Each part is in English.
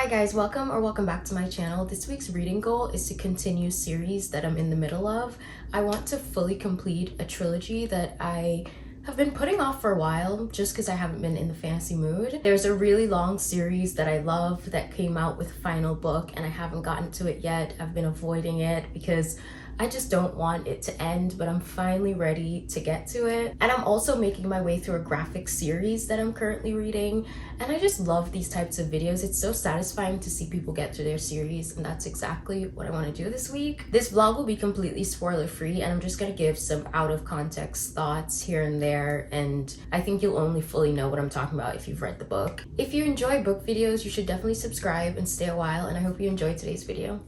guys, welcome back to my channel. This week's reading goal is to continue a series that I'm in the middle of. I want to fully complete a trilogy that I have been putting off for a while just because I haven't been in the fantasy mood. There's a really long series that I love that came out with a final book and I haven't gotten to it yet. I've been avoiding it because I just don't want it to end, but I'm finally ready to get to it. And I'm also making my way through a graphic series that I'm currently reading. And I just love these types of videos. It's so satisfying to see people get through their series, and that's exactly what I want to do this week. This vlog will be completely spoiler free, and I'm just gonna give some out of context thoughts here and there. And I think you'll only fully know what I'm talking about if you've read the book. If you enjoy book videos, you should definitely subscribe and stay a while, and I hope you enjoyed today's video.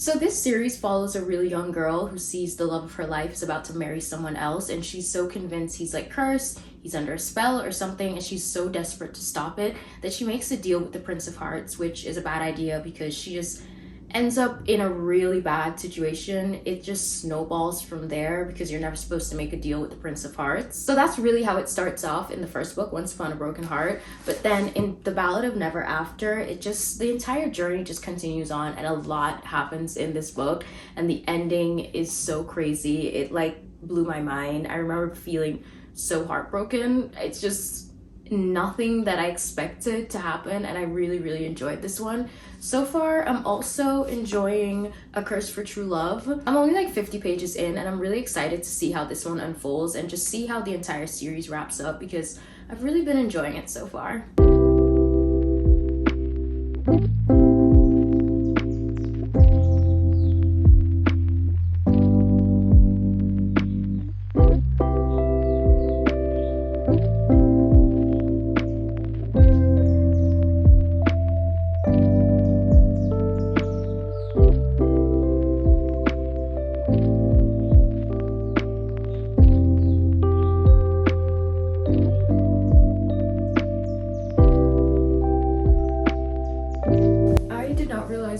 So this series follows a really young girl who sees the love of her life is about to marry someone else, and she's so convinced he's like cursed, he's under a spell or something, and she's so desperate to stop it that she makes a deal with the Prince of Hearts, which is a bad idea because she just ends up in a really bad situation. It just snowballs from there because you're never supposed to make a deal with the Prince of Hearts. So that's really how it starts off in the first book, Once Upon a Broken Heart. But then in The Ballad of Never After, the entire journey just continues on, and a lot happens in this book, and the ending is so crazy. It like blew my mind. I remember feeling so heartbroken. It's just nothing that I expected to happen, and I really enjoyed this one. So far, I'm also enjoying A Curse for True Love. I'm only like 50 pages in, and I'm really excited to see how this one unfolds and just see how the entire series wraps up because I've really been enjoying it so far.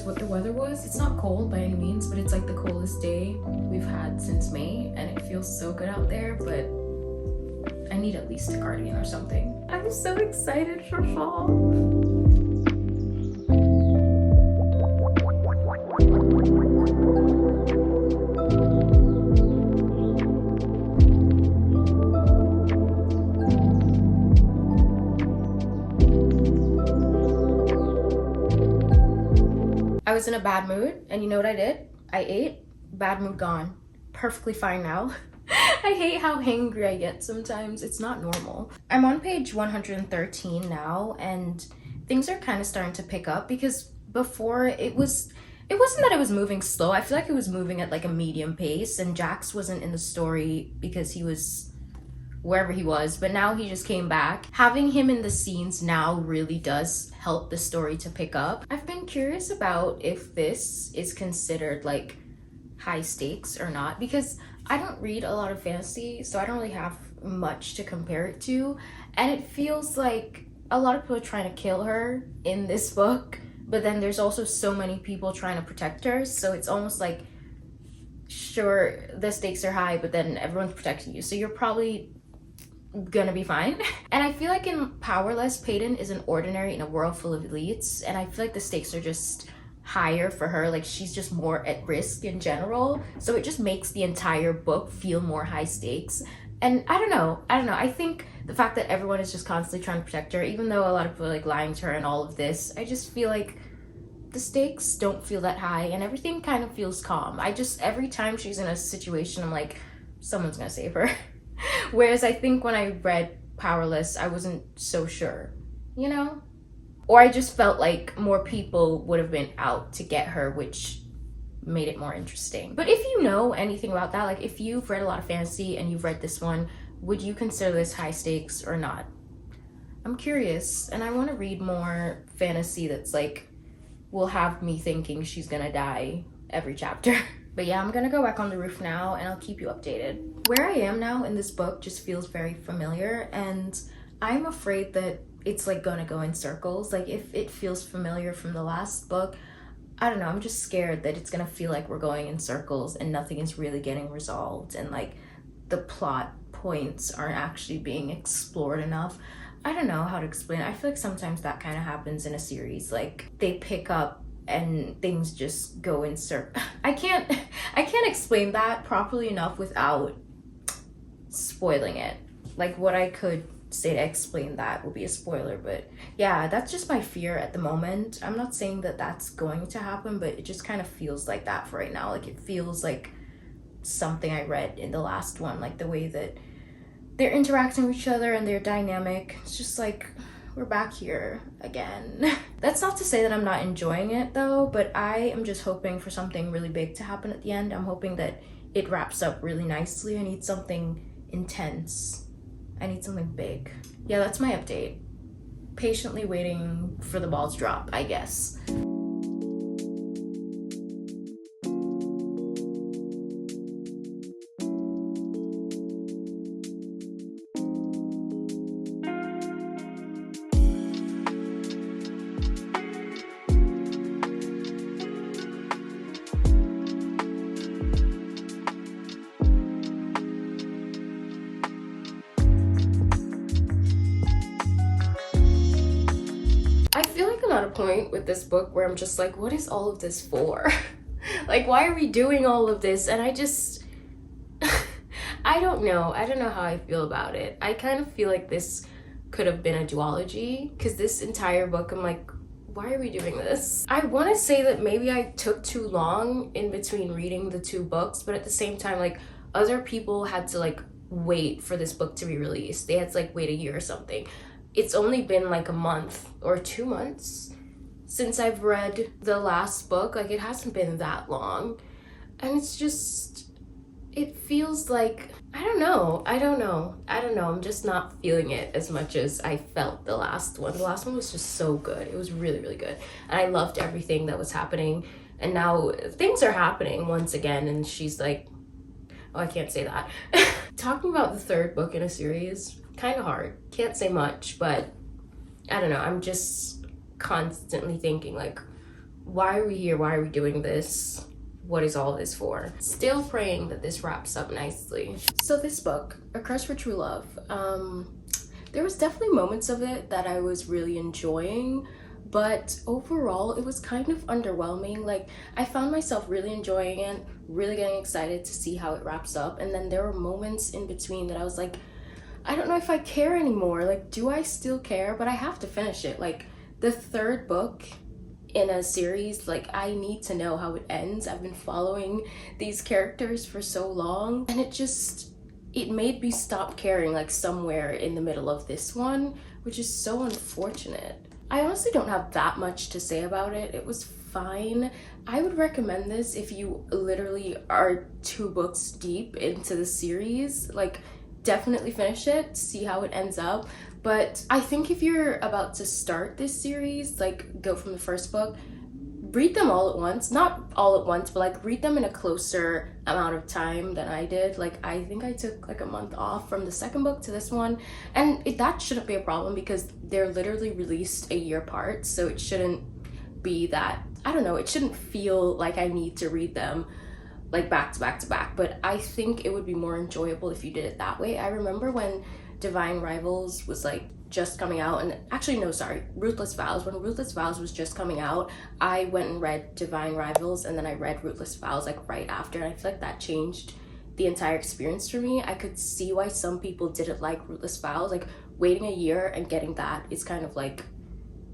What the weather was. It's not cold by any means, but it's like the coldest day we've had since May, and it feels so good out there, but I need at least a cardigan or something. I'm so excited for fall. I was in a bad mood, and you know what I did? I ate. Bad mood gone. Perfectly fine now. I hate how hangry I get sometimes. It's not normal. I'm on page 113 now, and things are kind of starting to pick up because before it wasn't that it was moving slow. I feel like it was moving at like a medium pace, and Jax wasn't in the story because he was wherever he was, but now he just came back. Having him in the scenes now really does help the story to pick up. I've been curious about if this is considered like high stakes or not, because I don't read a lot of fantasy, so I don't really have much to compare it to, and it feels like a lot of people are trying to kill her in this book, but then there's also so many people trying to protect her, so it's almost like, sure, the stakes are high, but then everyone's protecting you, so you're probably gonna be fine. And I feel like in Powerless, Peyton is an ordinary in a world full of elites, and I feel like the stakes are just higher for her. Like, she's just more at risk in general, so it just makes the entire book feel more high stakes. And I don't know, I think the fact that everyone is just constantly trying to protect her, even though a lot of people are like lying to her and all of this, I just feel like the stakes don't feel that high and everything kind of feels calm. Every time she's in a situation, I'm like, someone's gonna save her. Whereas I think when I read Powerless, I wasn't so sure, you know? Or I just felt like more people would have been out to get her, which made it more interesting. But if you know anything about that, like if you've read a lot of fantasy and you've read this one, would you consider this high stakes or not? I'm curious, and I want to read more fantasy that's like will have me thinking she's gonna die every chapter. But yeah, I'm gonna go back on the roof now and I'll keep you updated. Where I am now in this book just feels very familiar, and I'm afraid that it's like gonna go in circles. Like if it feels familiar from the last book, I don't know, I'm just scared that it's gonna feel like we're going in circles and nothing is really getting resolved, and like the plot points aren't actually being explored enough. I don't know how to explain it. I feel like sometimes that kind of happens in a series. Like they pick up and things just go in circles. I can't explain that properly enough without spoiling it. Like what I could say to explain that will be a spoiler, but yeah, that's just my fear at the moment. I'm not saying that that's going to happen, but it just kind of feels like that for right now. Like it feels like something I read in the last one, like the way that they're interacting with each other and their dynamic. It's just like, we're back here again. That's not to say that I'm not enjoying it though, but I am just hoping for something really big to happen at the end. I'm hoping that it wraps up really nicely. I need something intense. I need something big. Yeah, that's my update. Patiently waiting for the ball to drop, I guess. I feel like I'm at a point with this book where I'm just like, what is all of this for? Like, why are we doing all of this? And I just, I don't know. I don't know how I feel about it. I kind of feel like this could have been a duology, because this entire book, I'm like, why are we doing this? I want to say that maybe I took too long in between reading the two books, but at the same time, like, other people had to like wait for this book to be released. They had to like wait a year or something. It's only been like a month or 2 months since I've read the last book. Like it hasn't been that long, and it's just, it feels like, I don't know, I'm just not feeling it as much as I felt the last one. The last one was just so good. It was really, really good, and I loved everything that was happening. And now things are happening once again, and she's like, oh, I can't say that. Talking about the third book in a series, kind of hard. Can't say much, but I don't know. I'm just constantly thinking like, why are we here? Why are we doing this? What is all this for? Still praying that this wraps up nicely. So this book, A Curse for True Love, there was definitely moments of it that I was really enjoying, but overall it was kind of underwhelming. Like I found myself really enjoying it, really getting excited to see how it wraps up, and then there were moments in between that I was like, I don't know if I care anymore. Like, do I still care? But I have to finish it. Like the third book in a series, like I need to know how it ends. I've been following these characters for so long, and it made me stop caring like somewhere in the middle of this one, which is so unfortunate. I honestly don't have that much to say about it. It was fine. I would recommend this if you literally are 2 books deep into the series. Like definitely finish it, see how it ends up. But I think if you're about to start this series, like go from the first book, read them all at once. Not all at once, but like read them in a closer amount of time than I did. Like I think I took like a month off from the second book to this one, and that shouldn't be a problem because they're literally released a year apart, so it shouldn't be that, I don't know, it shouldn't feel like I need to read them like back to back to back. But I think it would be more enjoyable if you did it that way. I remember when Divine Rivals was like just coming out, and actually no, sorry, Ruthless Vows. When Ruthless Vows was just coming out, I went and read Divine Rivals, and then I read Ruthless Vows like right after, and I feel like that changed the entire experience for me. I could see why some people didn't like Ruthless Vows. Like waiting a year and getting that is kind of like,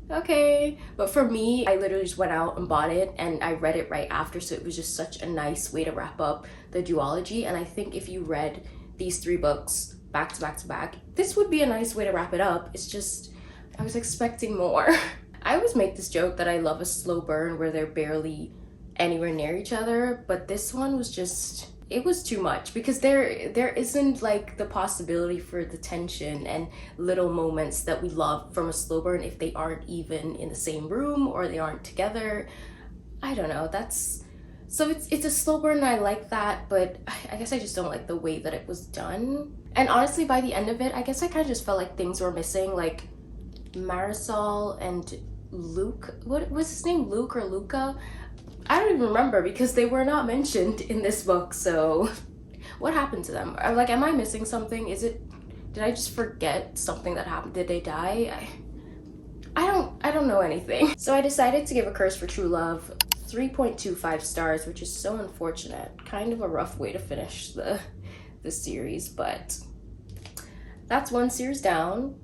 okay. But for me, I literally just went out and bought it and I read it right after, so it was just such a nice way to wrap up the duology. And I think if you read these 3 books back to back to back, this would be a nice way to wrap it up. It's just, I was expecting more. I always make this joke that I love a slow burn where they're barely anywhere near each other, but this one was just, it was too much, because there isn't like the possibility for the tension and little moments that we love from a slow burn if they aren't even in the same room or they aren't together. I don't know, so it's a slow burn and I like that, but I guess I just don't like the way that it was done. And honestly, by the end of it, I guess I kind of just felt like things were missing, like Marisol and Luke, what was his name, Luke or Luca? I don't even remember because they were not mentioned in this book, so what happened to them? Like, am I missing something? Did I just forget something that happened? Did they die? I don't know anything. So I decided to give A Curse for True Love 3.25 stars, which is so unfortunate. Kind of a rough way to finish the series, but that's one series down.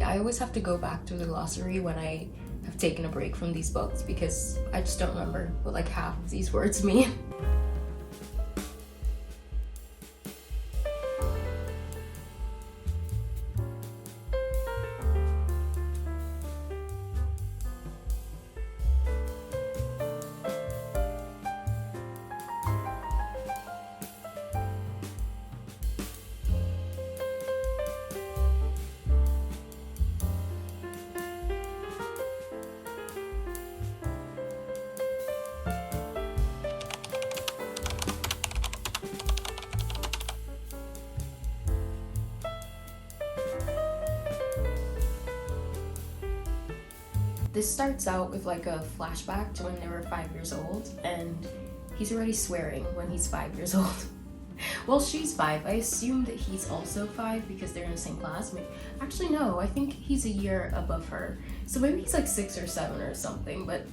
I always have to go back to the glossary when I have taken a break from these books because I just don't remember what like half of these words mean. This starts out with like a flashback to when they were 5 years old, and he's already swearing when he's 5 years old. Well, she's 5. I assume that he's also 5 because they're in the same class. Actually, no, I think he's a year above her. So maybe he's like 6 or 7 or something, but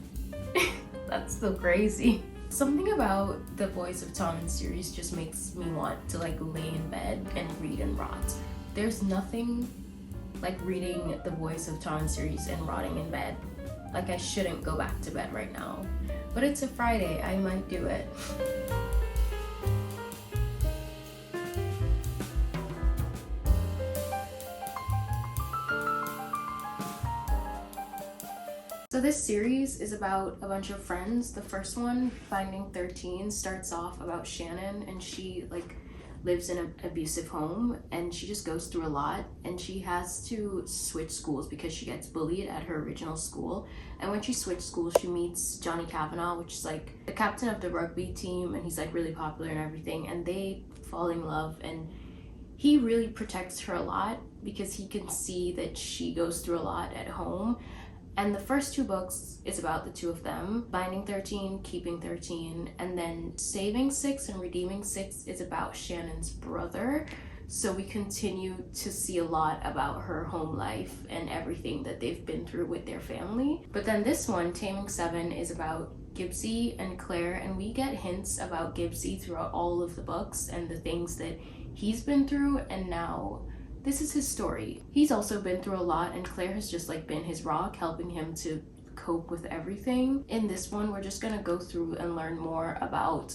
that's still crazy. Something about the Voice of Tommen series just makes me want to like lay in bed and read and rot. There's nothing like reading the Voice of Tommen series and rotting in bed. Like, I shouldn't go back to bed right now. But it's a Friday, I might do it. So this series is about a bunch of friends. The first one, Finding 13, starts off about Shannon, and she like lives in an abusive home and she just goes through a lot, and she has to switch schools because she gets bullied at her original school. And when she switched schools, she meets Johnny Kavanaugh, which is like the captain of the rugby team, and he's like really popular and everything, and they fall in love, and he really protects her a lot because he can see that she goes through a lot at home. And the first 2 books is about the 2 of them, Finding 13, Keeping 13, and then Saving 6 and Redeeming 6 is about Shannon's brother. So we continue to see a lot about her home life and everything that they've been through with their family. But then this one, Taming 7, is about Gibbsy and Claire, and we get hints about Gibbsy throughout all of the books and the things that he's been through, and now this is his story. He's also been through a lot, and Claire has just like been his rock, helping him to cope with everything. In this one, we're just gonna go through and learn more about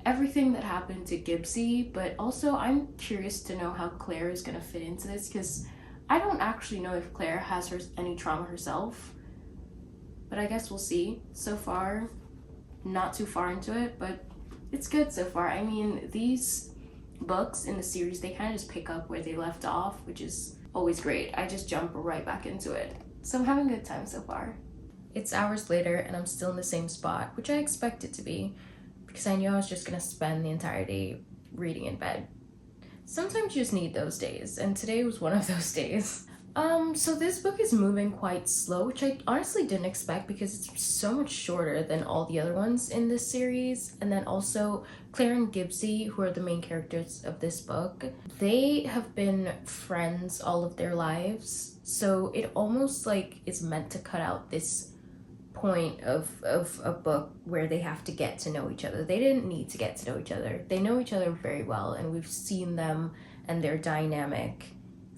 everything that happened to Gibbsy, but also I'm curious to know how Claire is gonna fit into this, because I don't actually know if Claire has any trauma herself, but I guess we'll see. So far, not too far into it, but it's good so far. I mean, these books in the series, they kind of just pick up where they left off, which is always great. I just jump right back into it. So I'm having a good time so far. It's hours later and I'm still in the same spot, which I expected to be because I knew I was just gonna spend the entire day reading in bed. Sometimes you just need those days, and today was one of those days. So this book is moving quite slow, which I honestly didn't expect because it's so much shorter than all the other ones in this series. And then also Claire and Gibbsy, who are the main characters of this book, they have been friends all of their lives. So it almost like is meant to cut out this point of a book where they have to get to know each other. They didn't need to get to know each other. They know each other very well, and we've seen them and their dynamic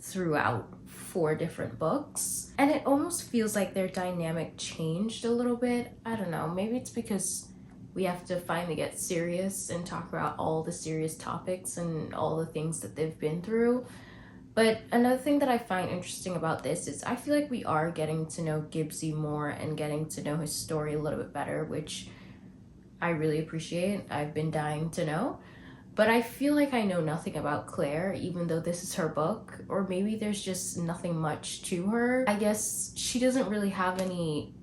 throughout 4 different books. And it almost feels like their dynamic changed a little bit. I don't know, maybe it's because we have to finally get serious and talk about all the serious topics and all the things that they've been through. But another thing that I find interesting about this is I feel like we are getting to know Gibbsy more and getting to know his story a little bit better, which I really appreciate. I've been dying to know. But I feel like I know nothing about Claire, even though this is her book. Or maybe there's just nothing much to her. I guess she doesn't really have any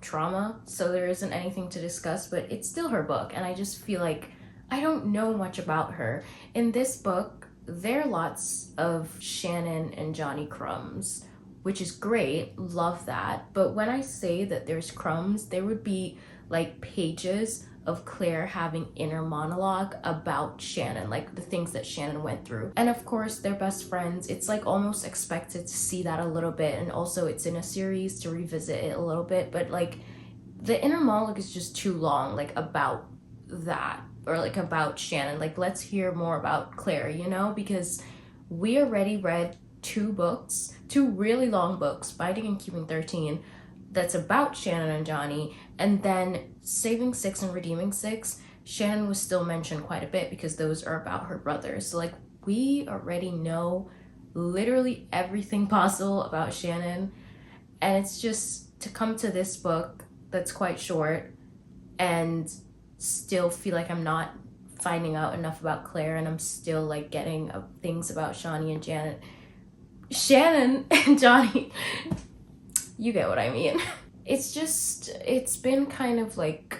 trauma, so there isn't anything to discuss, but it's still her book. And I just feel like I don't know much about her. In this book, there are lots of Shannon and Johnny crumbs, which is great. Love that. But when I say that there's crumbs, there would be like pages of Claire having inner monologue about Shannon, like the things that Shannon went through. And of course, they're best friends. It's like almost expected to see that a little bit. And also it's in a series to revisit it a little bit, but like the inner monologue is just too long, like about that, or like about Shannon. Like, let's hear more about Claire, you know, because we already read 2 books, 2 really long books, Finding and Keeping 13, that's about Shannon and Johnny, and then Saving 6 and Redeeming 6, Shannon was still mentioned quite a bit because those are about her brothers. So like, we already know literally everything possible about Shannon, and it's just to come to this book that's quite short and still feel like I'm not finding out enough about Claire, and I'm still like getting things about Shannon and Johnny. You get what I mean. It's been kind of like,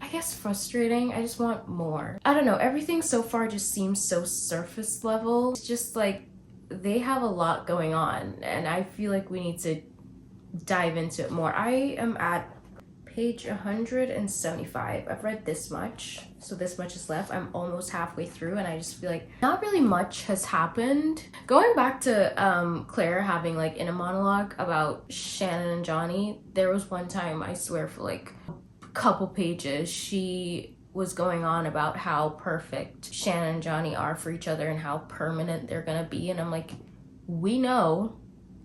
I guess, frustrating. I just want more. I don't know, everything so far just seems so surface level. It's just like, they have a lot going on, and I feel like we need to dive into it more. I am at page 175. I've read this much, so this much is left. I'm almost halfway through, and I just feel like not really much has happened. Going back to Claire having like inner monologue about Shannon and Johnny, there was one time, I swear, for like a couple pages, she was going on about how perfect Shannon and Johnny are for each other and how permanent they're gonna be, and I'm like, we know,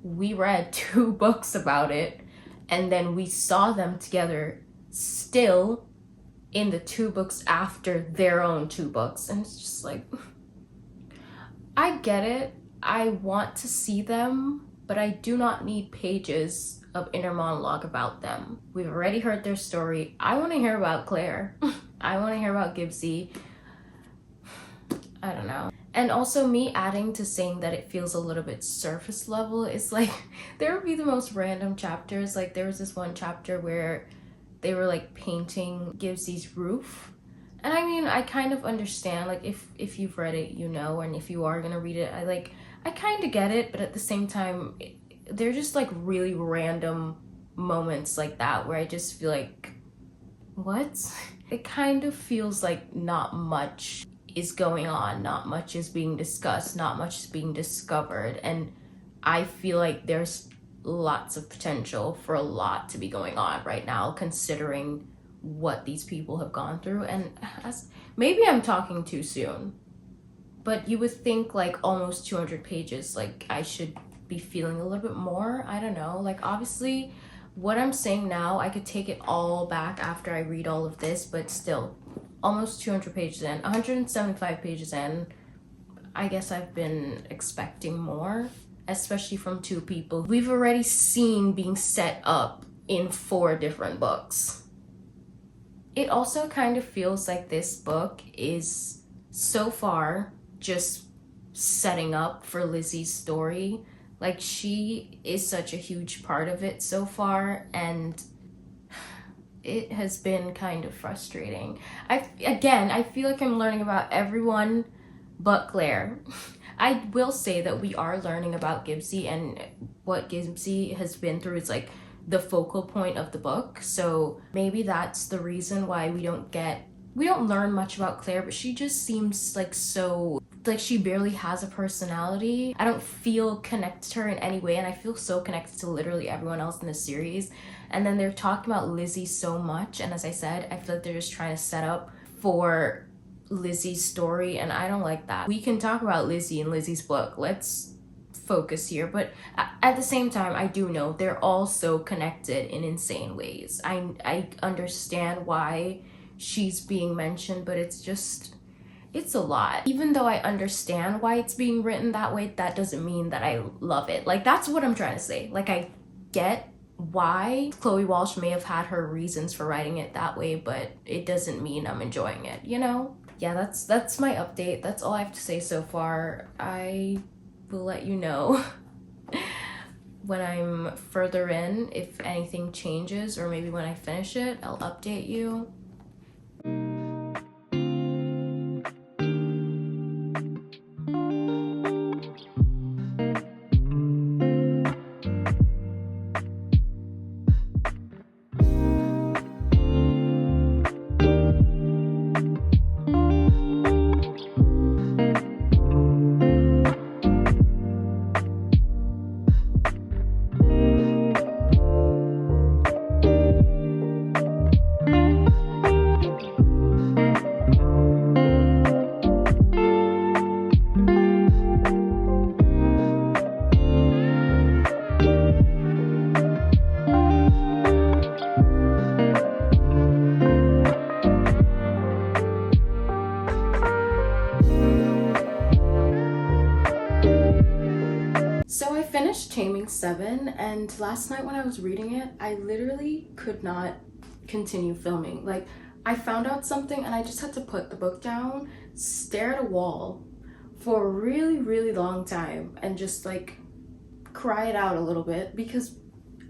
we read 2 books about it, and then we saw them together still in the 2 books after their own 2 books. And it's just like, I get it. I want to see them, but I do not need pages of inner monologue about them. We've already heard their story. I want to hear about Claire. I want to hear about Gibbsy. I don't know. And also me adding to saying that it feels a little bit surface level is like, there would be the most random chapters. Like, there was this one chapter where they were like painting Gibbsy's roof. And I mean, I kind of understand, like, if you've read it, you know, and if you are gonna read it, I kind of get it, but at the same time, they're just like really random moments like that where I just feel like, what? It kind of feels like not much is going on, not much is being discussed, not much is being discovered, and I feel like there's lots of potential for a lot to be going on right now, considering what these people have gone through. And maybe I'm talking too soon, but you would think like almost 200 pages, like I should be feeling a little bit more. I don't know, like obviously what I'm saying now, I could take it all back after I read all of this, but still, almost 200 pages in, 175 pages in, I guess I've been expecting more, especially from 2 people we've already seen being set up in 4 different books. It also kind of feels like this book is so far just setting up for Lizzie's story. Like, she is such a huge part of it so far, and it has been kind of frustrating. I feel like I'm learning about everyone but Claire. I will say that we are learning about Gibbsy, and what Gibbsy has been through is like the focal point of the book. So maybe that's the reason why we don't learn much about Claire, but she just seems like so like she barely has a personality. I don't feel connected to her in any way, and I feel so connected to literally everyone else in the series. And then they're talking about Lizzie so much, and as I said, I feel like they're just trying to set up for Lizzie's story, and I don't like that. We can talk about Lizzie and Lizzie's book. Let's focus here, but at the same time, I do know they're all so connected in insane ways. I understand why she's being mentioned, but it's a lot. Even though I understand why it's being written that way, that doesn't mean that I love it. Like, that's what I'm trying to say. Like, I get why Chloe Walsh may have had her reasons for writing it that way, but it doesn't mean I'm enjoying it, you know? Yeah, that's my update. That's all I have to say so far. I will let you know when I'm further in, if anything changes, or maybe when I finish it, I'll update you. So I finished Taming 7, and last night when I was reading it, I literally could not continue filming. Like, I found out something and I just had to put the book down, stare at a wall for a really, really long time, and just like cry it out a little bit, because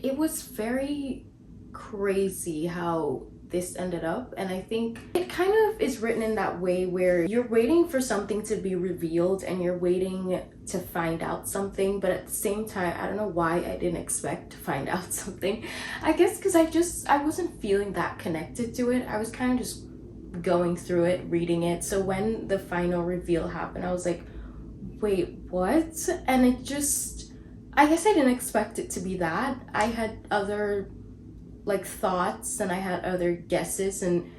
it was very crazy how this ended up. And I think it kind of is written in that way where you're waiting for something to be revealed and you're waiting to find out something, but at the same time, I don't know why I didn't expect to find out something. I guess because I wasn't feeling that connected to it. I was kind of just going through it, reading it. So when the final reveal happened, I was like, wait, what? And it just, I guess I didn't expect it to be that. I had other like thoughts and I had other guesses, and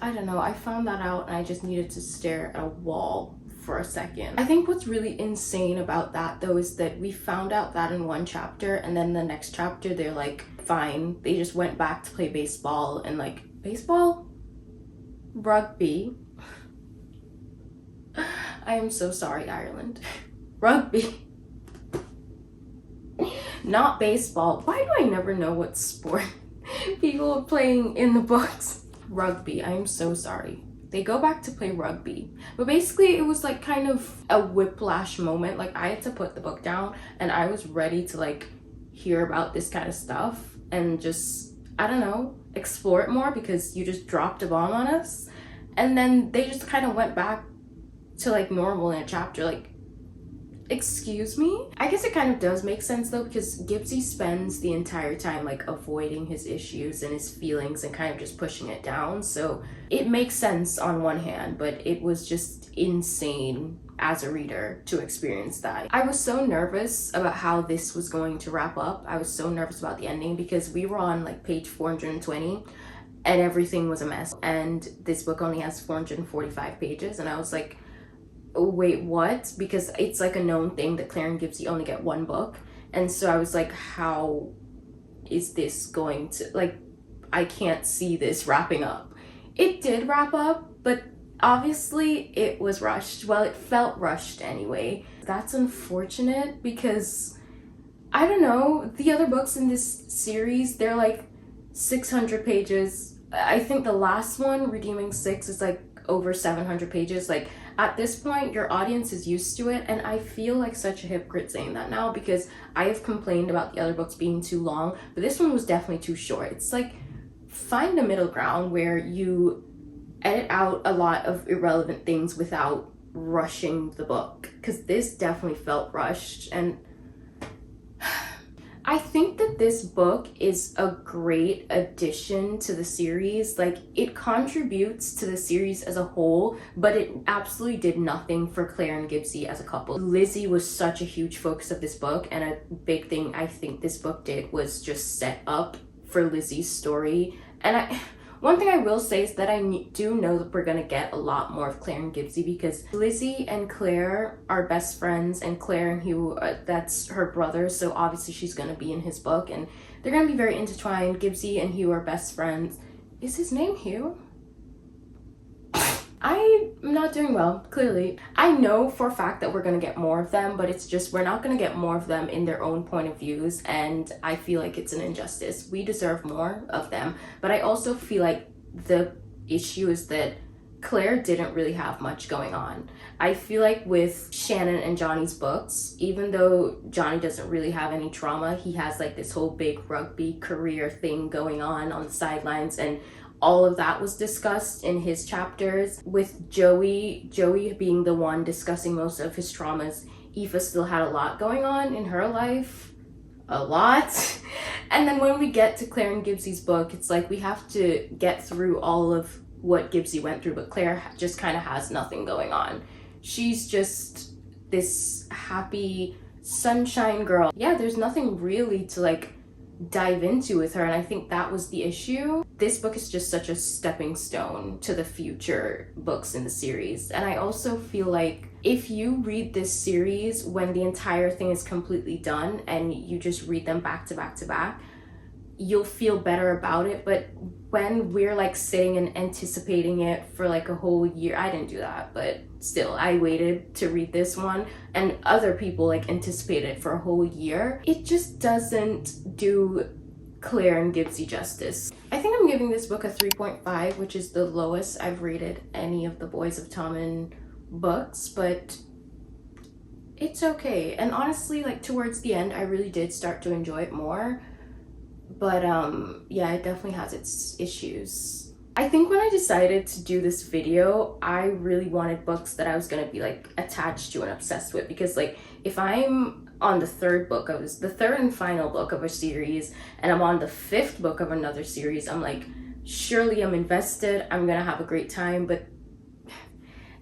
I don't know, I found that out and I just needed to stare at a wall for a second. I think what's really insane about that though is that we found out that in one chapter, and then the next chapter they're like, fine, they just went back to play baseball. And like, baseball? Rugby. I am so sorry, Ireland. Rugby. Not baseball. Why do I never know what sport people are playing in the books? Rugby. I'm so sorry. They go back to play rugby. But basically, it was like kind of a whiplash moment. Like, I had to put the book down and I was ready to like hear about this kind of stuff and just, I don't know, explore it more, because you just dropped a bomb on us. And then they just kind of went back to like normal in a chapter. Like, excuse me? I guess it kind of does make sense though, because Gibbsy spends the entire time like avoiding his issues and his feelings and kind of just pushing it down. So it makes sense on one hand, but it was just insane as a reader to experience that. I was so nervous about how this was going to wrap up. I was so nervous about the ending because we were on like page 420 and everything was a mess. And this book only has 445 pages, and I was like, wait, what? Because it's like a known thing that Claire and Gibbsy only get one book. And so I was like, how is this going to, like, I can't see this wrapping up. It did wrap up, but obviously it was rushed. Well, it felt rushed anyway. That's unfortunate because, I don't know, the other books in this series, they're like 600 pages. I think the last one, Redeeming Six, is like over 700 pages. Like, at this point, your audience is used to it, and I feel like such a hypocrite saying that now, because I have complained about the other books being too long, but this one was definitely too short. It's like, find a middle ground where you edit out a lot of irrelevant things without rushing the book, because this definitely felt rushed. And I think that this book is a great addition to the series. Like, it contributes to the series as a whole, but it absolutely did nothing for Claire and Gibbsy as a couple. Lizzie was such a huge focus of this book, and a big thing I think this book did was just set up for Lizzie's story. And one thing I will say is that I do know that we're gonna get a lot more of Claire and Gibbsy, because Lizzie and Claire are best friends, and Claire and Hugh, that's her brother, so obviously she's gonna be in his book, and they're gonna be very intertwined. Gibbsy and Hugh are best friends. Is his name Hugh? I'm not doing well, clearly. I know for a fact that we're gonna get more of them, but it's just we're not gonna get more of them in their own point of views, and I feel like it's an injustice. We deserve more of them, but I also feel like the issue is that Claire didn't really have much going on. I feel like with Shannon and Johnny's books, even though Johnny doesn't really have any trauma, he has like this whole big rugby career thing going on the sidelines, and all of that was discussed in his chapters. With Joey being the one discussing most of his traumas, Aoife still had a lot going on in her life. A lot. And then when we get to Claire and Gibbsy's book, it's like we have to get through all of what Gibbsy went through, but Claire just kind of has nothing going on. She's just this happy sunshine girl. Yeah, there's nothing really to like dive into with her, and I think that was the issue. This book is just such a stepping stone to the future books in the series, and I also feel like if you read this series when the entire thing is completely done and you just read them back to back to back, you'll feel better about it. But when we're like sitting and anticipating it for like a whole year, I didn't do that, but still I waited to read this one, and other people like anticipated it for a whole year, it just doesn't do Claire and Gibbsy justice. I think I'm giving this book a 3.5, which is the lowest I've rated any of the Boys of Tommen books, but it's okay. And honestly, like towards the end I really did start to enjoy it more, but yeah, it definitely has its issues. I think when I decided to do this video, I really wanted books that I was gonna be like attached to and obsessed with, because like if I'm on the third and final book of a series and I'm on the 5th book of another series, I'm like, surely I'm invested, I'm gonna have a great time, but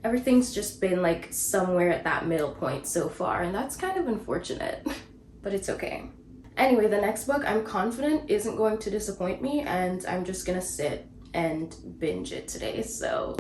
everything's just been like somewhere at that middle point so far, and that's kind of unfortunate, but it's okay. Anyway, the next book I'm confident isn't going to disappoint me, and I'm just gonna sit and binge it today, so.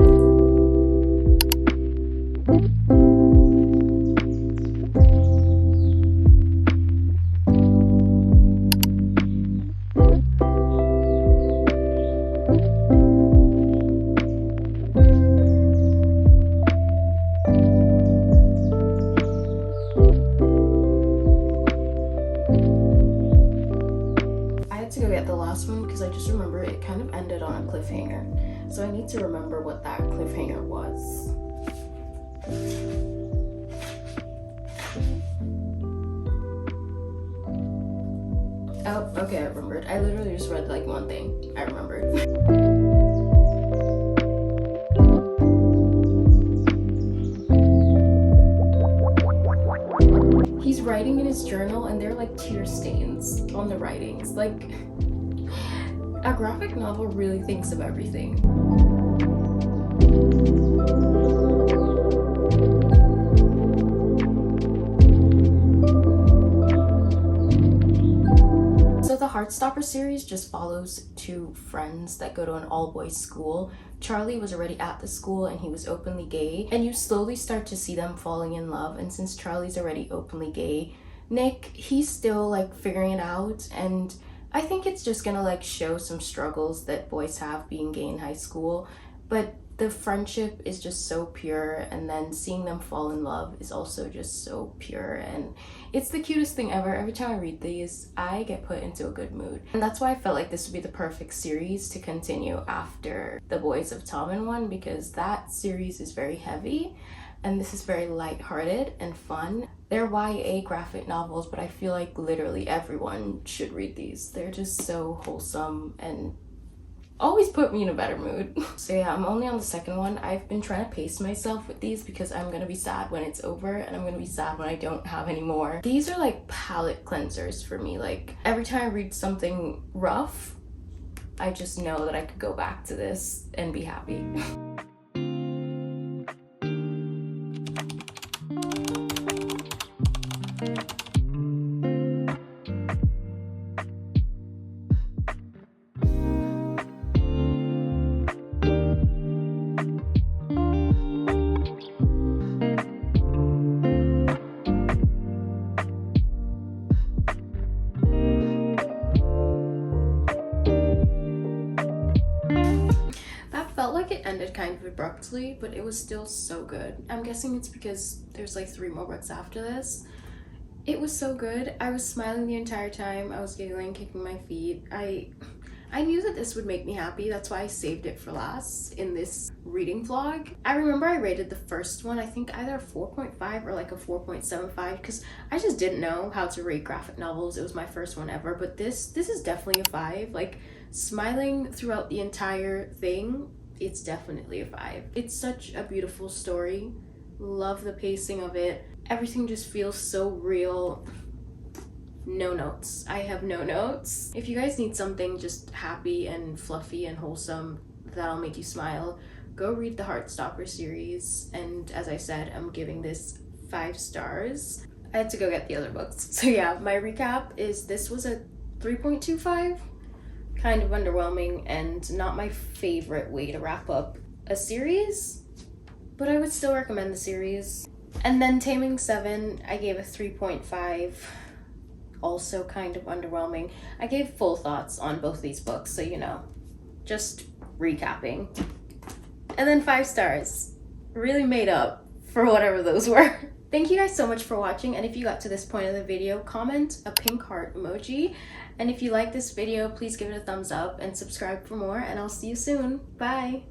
One because I just remember it kind of ended on a cliffhanger, so I need to remember what that cliffhanger was. Oh, okay, I remembered. I literally just read like one thing. I remembered. He's writing in his journal and they're like tear stains on the writings. Like, a graphic novel really thinks of everything. So the Heartstopper series just follows two friends that go to an all-boys school. Charlie was already at the school and he was openly gay, and you slowly start to see them falling in love. And since Charlie's already openly gay, Nick, he's still like figuring it out, and I think it's just gonna like show some struggles that boys have being gay in high school, but the friendship is just so pure, and then seeing them fall in love is also just so pure, and it's the cutest thing ever. Every time I read these, I get put into a good mood, and that's why I felt like this would be the perfect series to continue after the Boys of Tommen one, because that series is very heavy and this is very lighthearted and fun. They're YA graphic novels, but I feel like literally everyone should read these. They're just so wholesome and always put me in a better mood. So yeah, I'm only on the second one. I've been trying to pace myself with these because I'm gonna be sad when it's over and I'm gonna be sad when I don't have any more. These are like palette cleansers for me. Like every time I read something rough, I just know that I could go back to this and be happy. Like it ended kind of abruptly, but it was still so good. I'm guessing it's because there's like 3 more books after this. It was so good. I was smiling the entire time. I was giggling, kicking my feet. I knew that this would make me happy. That's why I saved it for last in this reading vlog. I remember I rated the first one, I think either a 4.5 or like a 4.75, because I just didn't know how to rate graphic novels. It was my first one ever, but this is definitely a 5. Like smiling throughout the entire thing, it's definitely a 5. It's such a beautiful story. Love the pacing of it. Everything just feels so real. No notes. I have no notes. If you guys need something just happy and fluffy and wholesome that'll make you smile, go read the Heartstopper series. And as I said, I'm giving this 5 stars. I had to go get the other books. So yeah, my recap is this was a 3.25. Kind of underwhelming and not my favorite way to wrap up a series, but I would still recommend the series. And then Taming 7, I gave a 3.5, also kind of underwhelming. I gave full thoughts on both these books, so you know, just recapping. And then 5 stars, really made up for whatever those were. Thank you guys so much for watching, and if you got to this point of the video, comment a pink heart emoji. And if you like this video, please give it a thumbs up and subscribe for more, and I'll see you soon. Bye!